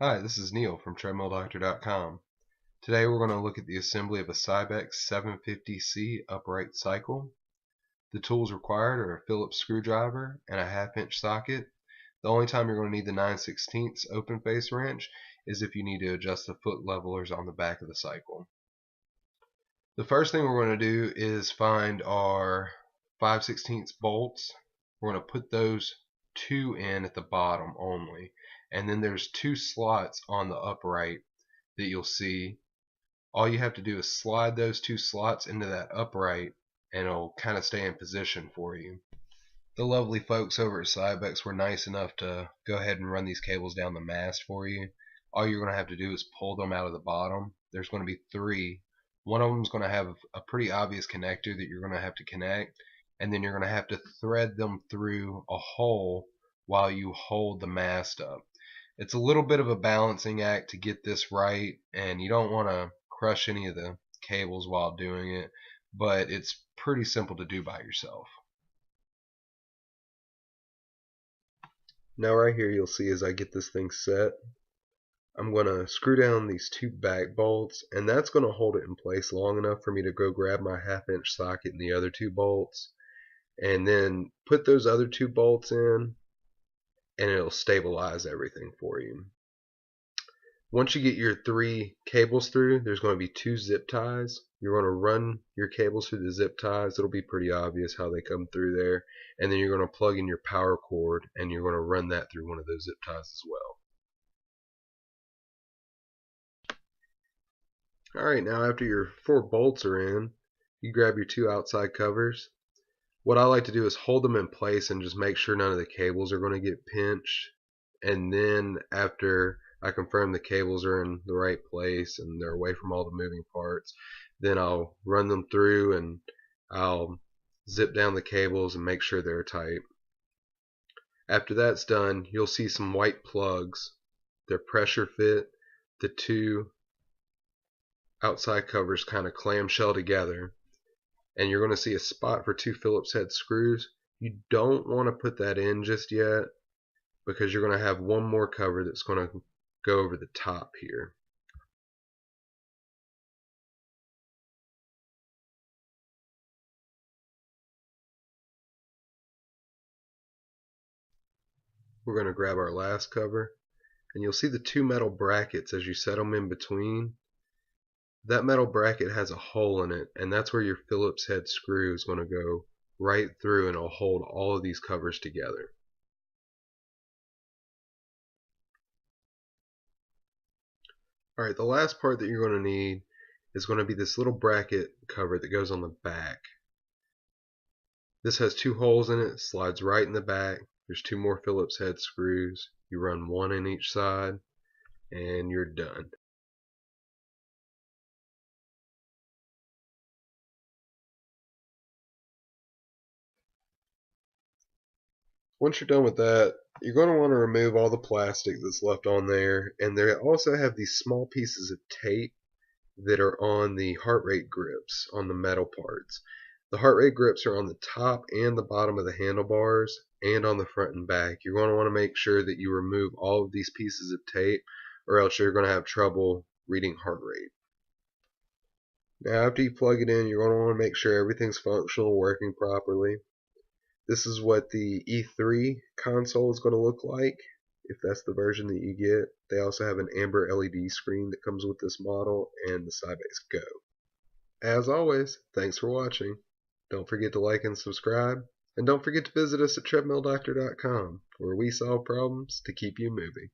Hi, this is Neil from TreadmillDoctor.com. Today we're going to look at the assembly of a Cybex 750C upright cycle. The tools required are a Phillips screwdriver and a 1/2 inch socket. The only time you're going to need the 9/16 open face wrench is if you need to adjust the foot levelers on the back of the cycle. The first thing we're going to do is find our 5/16 bolts. We're going to put those two in at the bottom only, and then there's two slots on the upright that you'll see. All you have to do is slide those two slots into that upright and it'll kind of stay in position for you. The lovely folks over at Cybex were nice enough to go ahead and run these cables down the mast for you. All you're going to have to do is pull them out of the bottom. There's going to be three. One of them is going to have a pretty obvious connector that you're going to have to connect, and then you're going to have to thread them through a hole while you hold the mast up. It's a little bit of a balancing act to get this right, and you don't want to crush any of the cables while doing it, but it's pretty simple to do by yourself. Now right here you'll see as I get this thing set, I'm going to screw down these two back bolts, and that's going to hold it in place long enough for me to go grab my 1/2 inch socket and the other two bolts, and then put those other two bolts in, and it'll stabilize everything for you. Once you get your three cables through, there's going to be two zip ties. You're going to run your cables through the zip ties. It'll be pretty obvious how they come through there. And then you're going to plug in your power cord, and you're going to run that through one of those zip ties as well. Alright, now after your four bolts are in, you grab your two outside covers. What I like to do is hold them in place and just make sure none of the cables are going to get pinched. And then after I confirm the cables are in the right place and they're away from all the moving parts, then I'll run them through and I'll zip down the cables and make sure they're tight. After that's done, you'll see some white plugs. They're pressure fit. The two outside covers kind of clamshell together, and you're going to see a spot for two Phillips head screws. You don't want to put that in just yet, because you're going to have one more cover that's going to go over the top here. We're going to grab our last cover, and you'll see the two metal brackets as you set them in between. That metal bracket has a hole in it, and that's where your Phillips head screw is going to go right through, and it'll hold all of these covers together. Alright, the last part that you're going to need is going to be this little bracket cover that goes on the back. This has two holes in it, slides right in the back. There's two more Phillips head screws. You run one in each side, and you're done. Once you're done with that, you're going to want to remove all the plastic that's left on there, and they also have these small pieces of tape that are on the heart rate grips on the metal parts. The heart rate grips are on the top and the bottom of the handlebars and on the front and back. You're going to want to make sure that you remove all of these pieces of tape, or else you're going to have trouble reading heart rate. Now after you plug it in, you're going to want to make sure everything's functional and working properly. This is what the E3 console is going to look like, if that's the version that you get. They also have an amber LED screen that comes with this model, and the Cybex Go. As always, thanks for watching. Don't forget to like and subscribe, and don't forget to visit us at TreadmillDoctor.com, where we solve problems to keep you moving.